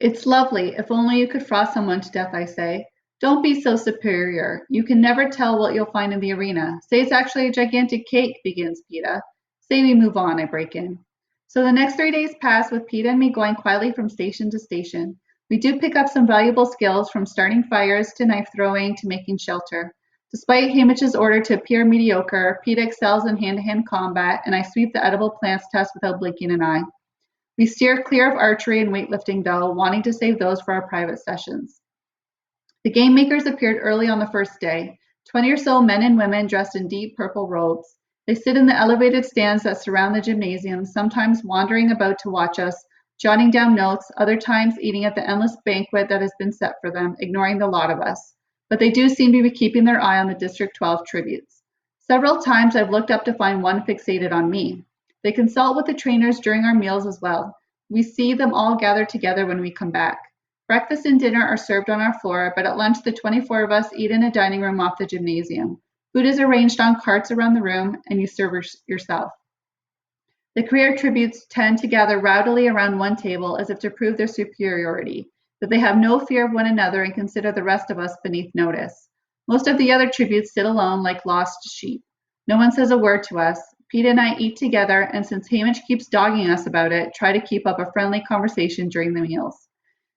It's lovely. If only you could frost someone to death, I say. Don't be so superior. You can never tell what you'll find in the arena. Say it's actually a gigantic cake, begins Peta. Say we move on, I break in. So the next 3 days pass with Peta and me going quietly from station to station. We do pick up some valuable skills from starting fires to knife throwing to making shelter. Despite Hamish's order to appear mediocre, Peta excels in hand-to-hand combat, and I sweep the edible plants test without blinking an eye. We steer clear of archery and weightlifting, though, wanting to save those for our private sessions. The game makers appeared early on the first day, 20 or so men and women dressed in deep purple robes. They sit in the elevated stands that surround the gymnasium, sometimes wandering about to watch us, jotting down notes, other times eating at the endless banquet that has been set for them, ignoring the lot of us. But they do seem to be keeping their eye on the District 12 tributes. Several times I've looked up to find one fixated on me. They consult with the trainers during our meals as well. We see them all gather together when we come back. Breakfast and dinner are served on our floor, but at lunch the 24 of us eat in a dining room off the gymnasium. Food is arranged on carts around the room, and you serve yourself. The career tributes tend to gather rowdily around one table as if to prove their superiority, that they have no fear of one another and consider the rest of us beneath notice. Most of the other tributes sit alone like lost sheep. No one says a word to us. Pete and I eat together, and since Hamish keeps dogging us about it, try to keep up a friendly conversation during the meals.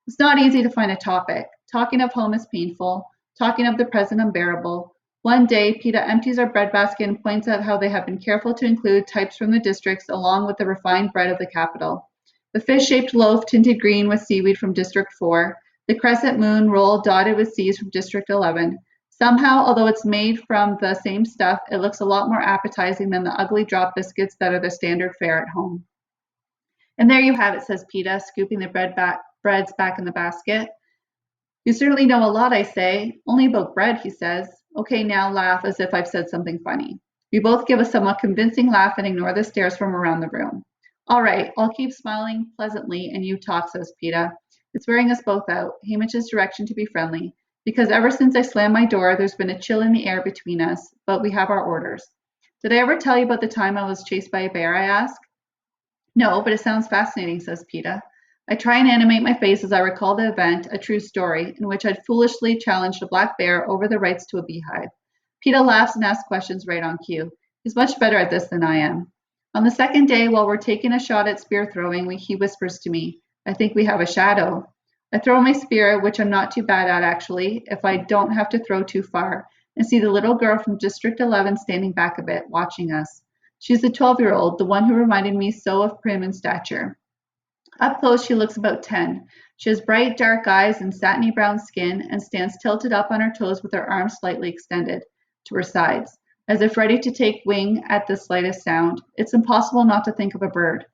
It's not easy to find a topic. Talking of home is painful. Talking of the present unbearable. One day, Peta empties our breadbasket and points out how they have been careful to include types from the districts along with the refined bread of the capital. The fish-shaped loaf tinted green with seaweed from District 4. The crescent moon roll dotted with seeds from District 11. Somehow, although it's made from the same stuff, it looks a lot more appetizing than the ugly drop biscuits that are the standard fare at home. And there you have it, says Peta, scooping the breads back in the basket. You certainly know a lot, I say. Only about bread, he says. Okay, now laugh as if I've said something funny. We both give a somewhat convincing laugh and ignore the stares from around the room. All right, I'll keep smiling pleasantly and you talk, says Peta. It's wearing us both out, Hamish's direction to be friendly, because ever since I slammed my door, there's been a chill in the air between us, but we have our orders. Did I ever tell you about the time I was chased by a bear, I ask? No, but it sounds fascinating, says Peta. I try and animate my face as I recall the event, a true story, in which I'd foolishly challenged a black bear over the rights to a beehive. Peta laughs and asks questions right on cue. He's much better at this than I am. On the second day, while we're taking a shot at spear throwing, he whispers to me, I think we have a shadow. I throw my spear, which I'm not too bad at actually, if I don't have to throw too far, and see the little girl from District 11 standing back a bit, watching us. She's the 12-year-old, the one who reminded me so of Prim in stature. Up close, she looks about 10. She has bright, dark eyes and satiny brown skin and stands tilted up on her toes with her arms slightly extended to her sides, as if ready to take wing at the slightest sound. It's impossible not to think of a bird.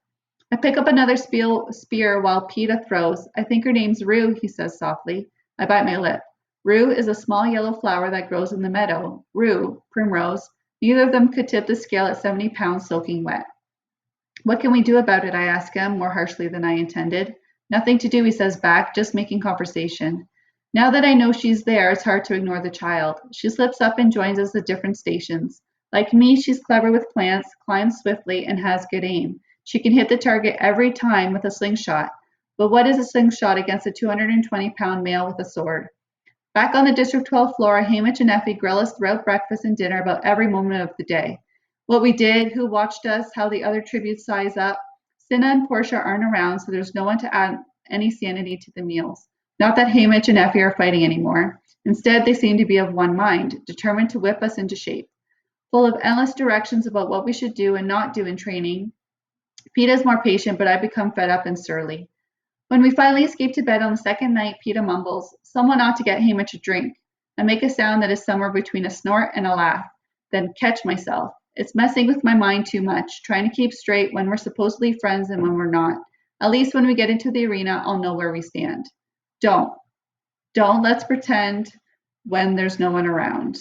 I pick up another spear while Peta throws. I think her name's Rue, he says softly. I bite my lip. Rue is a small yellow flower that grows in the meadow. Rue, Primrose. Neither of them could tip the scale at 70 pounds soaking wet. What can we do about it? I ask him, more harshly than I intended. Nothing to do, he says back, just making conversation. Now that I know she's there, it's hard to ignore the child. She slips up and joins us at different stations. Like me, she's clever with plants, climbs swiftly, and has good aim. She can hit the target every time with a slingshot. But what is a slingshot against a 220-pound male with a sword? Back on the District 12 floor, Hamish and Effie grill us throughout breakfast and dinner about every moment of the day. What we did, who watched us, how the other tributes size up. Cinna and Portia aren't around, so there's no one to add any sanity to the meals. Not that Hamish and Effie are fighting anymore. Instead, they seem to be of one mind, determined to whip us into shape. Full of endless directions about what we should do and not do in training, Peta's more patient, but I become fed up and surly. When we finally escape to bed on the second night, Peta mumbles, someone ought to get Hamish a drink. I make a sound that is somewhere between a snort and a laugh, then catch myself. It's messing with my mind too much, trying to keep straight when we're supposedly friends and when we're not. At least when we get into the arena, I'll know where we stand. Don't. Let's pretend when there's no one around.